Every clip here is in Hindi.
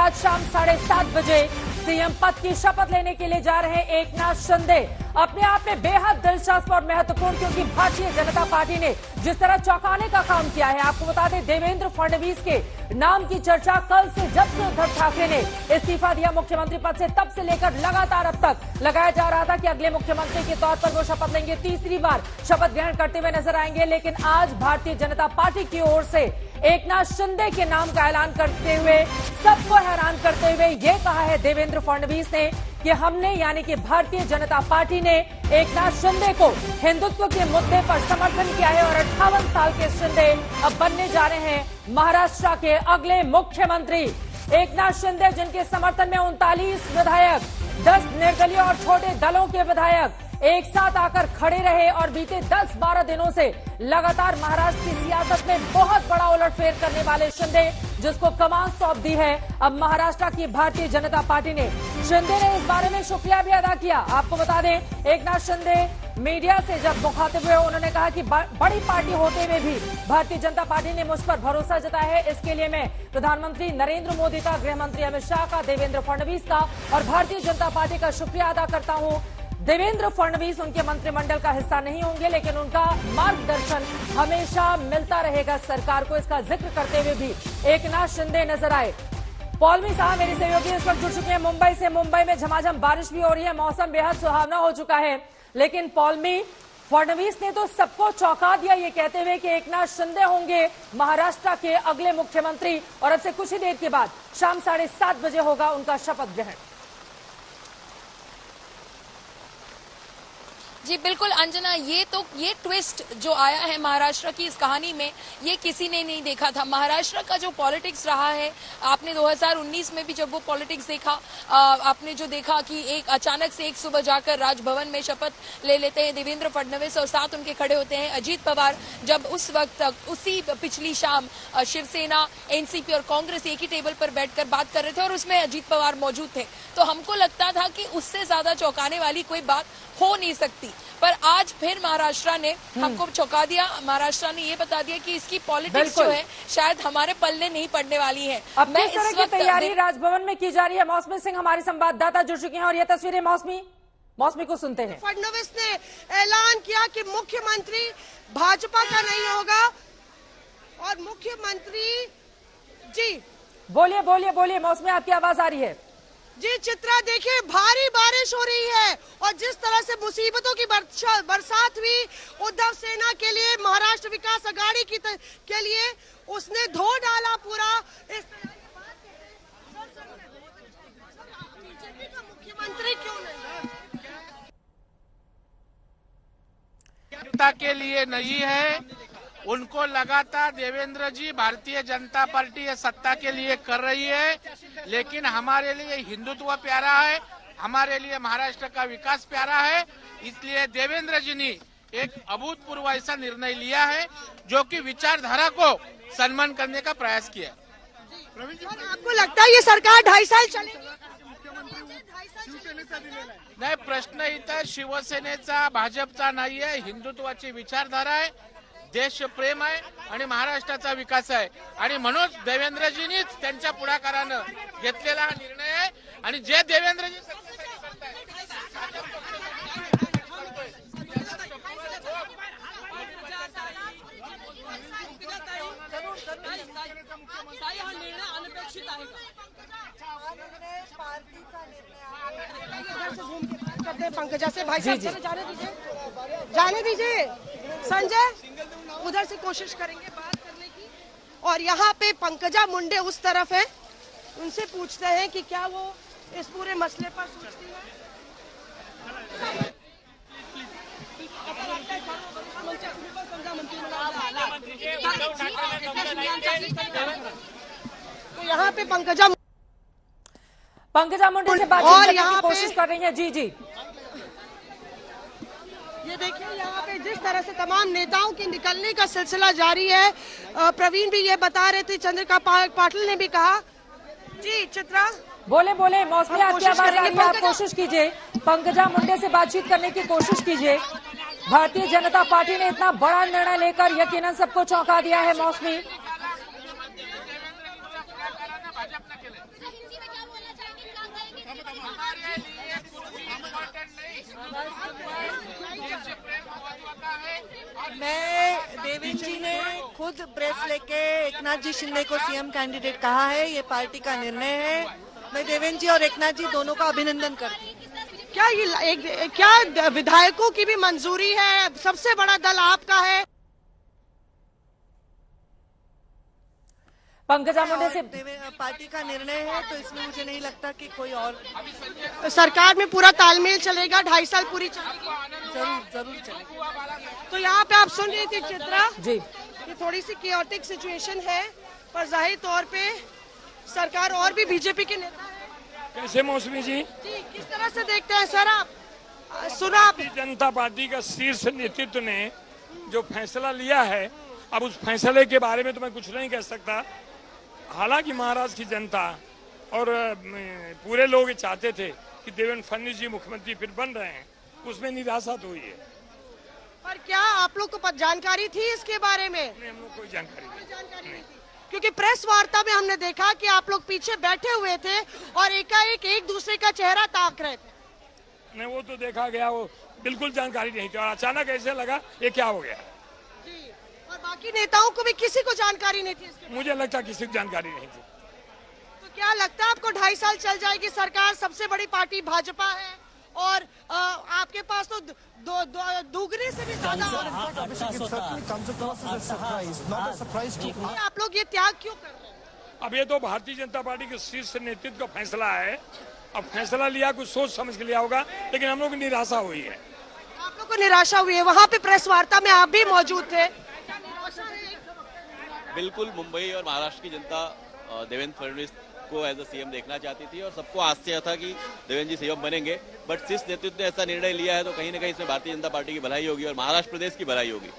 आज शाम 7:30 बजे सीएम पद की शपथ लेने के लिए जा रहे हैं एकनाथ शिंदे। अपने आप में बेहद दिलचस्प और महत्वपूर्ण, क्योंकि भारतीय जनता पार्टी ने जिस तरह चौंकाने का काम किया है। आपको बता दें, देवेंद्र फडणवीस के नाम की चर्चा कल से, जब से उद्धव ठाकरे ने इस्तीफा दिया मुख्यमंत्री पद से, तब से लेकर लगातार अब तक लगाया जा रहा था कि अगले मुख्यमंत्री के तौर पर वो शपथ लेंगे, तीसरी बार शपथ ग्रहण करते हुए नजर आएंगे। लेकिन आज भारतीय जनता पार्टी की ओर से एकनाथ शिंदे के नाम का ऐलान करते हुए, सबको हैरान करते हुए ये कहा है देवेंद्र फडणवीस ने कि हमने, यानी कि भारतीय जनता पार्टी ने एकनाथ शिंदे को हिंदुत्व के मुद्दे पर समर्थन किया है और 58 साल के शिंदे अब बनने जा रहे हैं महाराष्ट्र के अगले मुख्यमंत्री। एकनाथ शिंदे, जिनके समर्थन में 39 विधायक, 10 निर्दलीय और छोटे दलों के विधायक एक साथ आकर खड़े रहे और बीते 10-12 दिनों से लगातार महाराष्ट्र की सियासत में बहुत बड़ा उलटफेर करने वाले शिंदे, जिसको कमान सौंप दी है अब महाराष्ट्र की भारतीय जनता पार्टी ने। शिंदे ने इस बारे में शुक्रिया भी अदा किया। आपको बता दें, एकनाथ शिंदे मीडिया से जब मुखातिब हुए, उन्होंने कहा कि बड़ी पार्टी होते हुए भी भारतीय जनता पार्टी ने मुझ पर भरोसा जताया है। इसके लिए मैं प्रधानमंत्री नरेंद्र मोदी का, गृह मंत्री अमित शाह का, देवेंद्र फडणवीस का और भारतीय जनता पार्टी का शुक्रिया अदा करता हूं। देवेंद्र फडणवीस उनके मंत्रिमंडल का हिस्सा नहीं होंगे, लेकिन उनका मार्गदर्शन हमेशा मिलता रहेगा सरकार को। इसका जिक्र करते हुए भी एकनाथ शिंदे नजर आए। पौलमी साहब मेरे सहयोगी इस वक्त जुड़ चुके हैं मुंबई से। मुंबई में झमाझम बारिश भी हो रही है, मौसम बेहद सुहावना हो चुका है, लेकिन पौलमी, फडणवीस ने तो सबको चौंका दिया ये कहते हुए कि एकनाथ शिंदे होंगे महाराष्ट्र के अगले मुख्यमंत्री और अब से कुछ ही देर के बाद शाम 7:30 बजे होगा उनका शपथ ग्रहण। जी बिल्कुल अंजना, ये ट्विस्ट जो आया है महाराष्ट्र की इस कहानी में, ये किसी ने नहीं देखा था। महाराष्ट्र का जो पॉलिटिक्स रहा है, आपने 2019 में भी जब वो पॉलिटिक्स देखा, आपने जो देखा कि एक अचानक से एक सुबह जाकर राजभवन में शपथ ले लेते हैं देवेंद्र फडणवीस और साथ उनके खड़े होते हैं अजीत पवार। जब उस वक्त उसी पिछली शाम शिवसेना, एनसीपी और कांग्रेस एक ही टेबल पर बैठकर बात कर रहे थे और उसमें अजीत पवार मौजूद थे, तो हमको लगता था कि उससे ज्यादा चौंकाने वाली कोई बात हो नहीं सकती। पर आज फिर महाराष्ट्र ने हमको चौंका दिया। महाराष्ट्र ने ये बता दिया कि इसकी पॉलिटिक्स जो है शायद हमारे पल्ले नहीं पड़ने वाली है। अब किस तरह की तैयारी राजभवन में की जा रही है? मौसमी सिंह हमारे संवाददाता जुड़ चुके हैं और ये तस्वीरें मौसमी को सुनते हैं। फडणवीस ने ऐलान किया कि मुख्यमंत्री भाजपा का नहीं होगा और मुख्यमंत्री जी बोलिए मौसमी, आपकी आवाज आ रही है जी। चित्रा देखिए, भारी बारिश हो रही है और जिस तरह से मुसीबतों की बरसात हुई उद्धव सेना के लिए, महाराष्ट्र विकास अघाड़ी के लिए, उसने धो डाला पूरा। इस बीजेपी का मुख्यमंत्री क्यों नहीं? जनता के लिए नहीं है। उनको लगातार देवेंद्र जी, भारतीय जनता पार्टी ये सत्ता के लिए कर रही है, लेकिन हमारे लिए हिंदुत्व प्यारा है, हमारे लिए महाराष्ट्र का विकास प्यारा है। इसलिए देवेंद्र जी ने एक अभूतपूर्व ऐसा निर्णय लिया है जो कि विचारधारा को सम्मान करने का प्रयास किया। और आपको लगता है ये सरकार 2.5 साल चलेगी? नाही, प्रश्न इथं शिवसेनेचा, भाजपचा नाही आहे, हिंदुत्वाची विचारधारा आहे, देश प्रेम आहे आणि महाराष्ट्राचा विकास आहे आणि म्हणून देवेंद्रजींनीच त्यांच्या पुढाकारानं घेतलेला हा निर्णय आहे आणि जे देवेंद्रजी पंकजा से भाई साहब जाने दीजिए। संजय, उधर से कोशिश करेंगे बात करने की। और यहाँ पे पंकजा मुंडे उस तरफ है, उनसे पूछते हैं कि क्या वो इस पूरे मसले पर सोचती है। तो यहाँ पे पंकजा मुंडे से बातचीत करने की कोशिश कर रही है। जी ये देखिए, यहाँ पे जिस तरह से तमाम नेताओं के निकलने का सिलसिला जारी है। प्रवीण भी ये बता रहे थे, चंद्रिका पाटिल ने भी कहा। जी चित्रा, बोले मौसमी, आपकी आवाज आ रही है, आप कोशिश कीजिए, पंकजा मुंडे से बातचीत करने की कोशिश कीजिए। भारतीय जनता पार्टी ने इतना बड़ा निर्णय लेकर यकीनन सबको चौंका दिया है। मौसमी, मैं देवेंद्र जी ने खुद प्रेस लेके एकनाथ जी शिंदे को सीएम कैंडिडेट कहा है, ये पार्टी का निर्णय है। मैं देवेंद्र जी और एकनाथ जी दोनों का अभिनंदन करती हूँ। क्या विधायकों की भी मंजूरी है? सबसे बड़ा दल आपका है। पंकजा मुंडे से पार्टी का निर्णय है, तो इसमें मुझे नहीं लगता कि कोई और सरकार में पूरा तालमेल चलेगा, 2.5 साल पूरी चलेगी। जरूर चलेगा। तो यहाँ पे आप सुन रही थी चित्रा जी, ये थोड़ी सी केओटिक सिचुएशन है, पर जाहिर तौर पे सरकार और भी बीजेपी के नेता हैं। कैसे मौसमी जी किस तरह से देखते हैं सर आप? सुना आप? भारतीय जनता पार्टी का शीर्ष नेतृत्व ने जो फैसला लिया है, अब उस फैसले के बारे में तो मैं कुछ नहीं कह सकता। हालांकि महाराष्ट्र की जनता और पूरे लोग चाहते थे कि देवेंद्र फडणवीस जी मुख्यमंत्री फिर बन रहे हैं, उसमें निराशा तो हुई है। पर क्या आप लोग को जानकारी थी इसके बारे में? नहीं, हम लोग कोई जानकारी नहीं। क्योंकि प्रेस वार्ता में हमने देखा कि आप लोग पीछे बैठे हुए थे और एकाएक एक दूसरे का चेहरा ताक रहे थे। नहीं, वो तो देखा गया, वो बिल्कुल जानकारी नहीं थी और अचानक ऐसे लगा ये क्या हो गया। जी, और बाकी नेताओं को भी किसी को जानकारी नहीं थी इसके? मुझे लगता किसी को जानकारी नहीं थी। तो क्या लगता है आपको 2.5 साल चल जाएगी सरकार? सबसे बड़ी पार्टी भाजपा है और आपके पास तो दुगने से भी ज्यादा। आप लोग ये त्याग क्यों कर रहे हैं? अब ये तो भारतीय जनता पार्टी के शीर्ष नेतृत्व का फैसला है। अब फैसला लिया, कुछ सोच समझ के लिया होगा, लेकिन हम लोग को निराशा हुई है। आप लोग को निराशा हुई है? वहाँ पे प्रेस वार्ता में आप भी मौजूद थे। बिल्कुल, मुंबई और महाराष्ट्र की जनता देवेंद्र फडणवीस को एज अ सीएम देखना चाहती थी और सबको आश्चर्य था कि देवेंद्र जी सीएम बनेंगे, बट शीर्ष नेतृत्व ने ऐसा निर्णय लिया है तो कहीं ना कहीं इसमें भारतीय जनता पार्टी की भलाई होगी और महाराष्ट्र प्रदेश की भलाई होगी।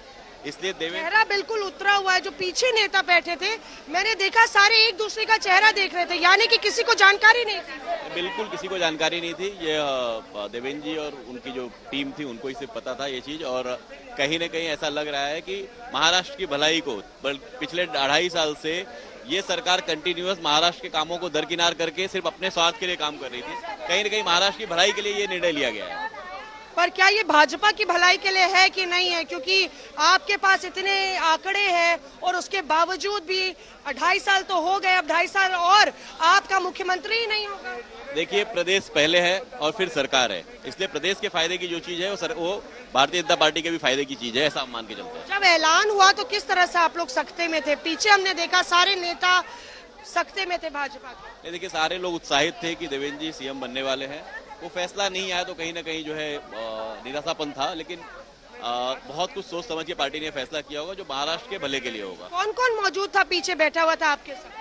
इसलिए चेहरा बिल्कुल उतरा हुआ है। जो पीछे नेता बैठे थे, मैंने देखा सारे एक दूसरे का चेहरा देख रहे थे, यानी कि किसी को जानकारी नहीं थी। बिल्कुल किसी को जानकारी नहीं थी। ये देवेंद्र जी और उनकी जो टीम थी उनको ही सिर्फ पता था ये चीज, और कहीं ना कहीं ऐसा लग रहा है कि महाराष्ट्र की भलाई को पिछले 2.5 साल से ये सरकार कंटिन्यूअस महाराष्ट्र के कामों को दरकिनार करके सिर्फ अपने स्वार्थ के लिए काम कर रही थी। कहीं ना कहीं महाराष्ट्र की भलाई के लिए ये निर्णय लिया गया है। पर क्या ये भाजपा की भलाई के लिए है कि नहीं है? क्योंकि आपके पास इतने आंकड़े हैं और उसके बावजूद भी 2.5 साल तो हो गए, अब 2.5 साल और आपका मुख्यमंत्री ही नहीं होगा। देखिए, प्रदेश पहले है और फिर सरकार है, इसलिए प्रदेश के फायदे की जो चीज है वो भारतीय जनता पार्टी के भी फायदे की चीज है, ऐसा मान के चलते हैं। जब ऐलान हुआ तो किस तरह से आप लोग सख्ते में थे? पीछे हमने देखा सारे नेता सख्ते में थे भाजपा के। देखिए, सारे लोग उत्साहित थे कि देवेंद्र जी सीएम बनने वाले हैं। वो फैसला नहीं आया तो कहीं ना कहीं जो है निराशापन था, लेकिन बहुत कुछ सोच समझ के पार्टी ने फैसला किया होगा जो महाराष्ट्र के भले के लिए होगा। कौन कौन मौजूद था, पीछे बैठा हुआ था आपके साथ?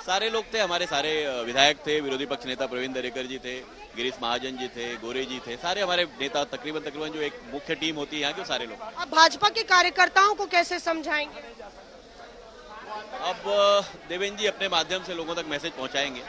सारे लोग थे, हमारे सारे विधायक थे, विरोधी पक्ष नेता प्रवीण दरेकर जी थे, गिरीश महाजन जी थे, गोरे जी थे, सारे हमारे नेता तकरीबन जो एक मुख्य टीम होती है यहाँ के सारे लोग। अब भाजपा के कार्यकर्ताओं को कैसे समझाएंगे? अब देवेंद्र जी अपने माध्यम से लोगों तक मैसेज पहुंचाएंगे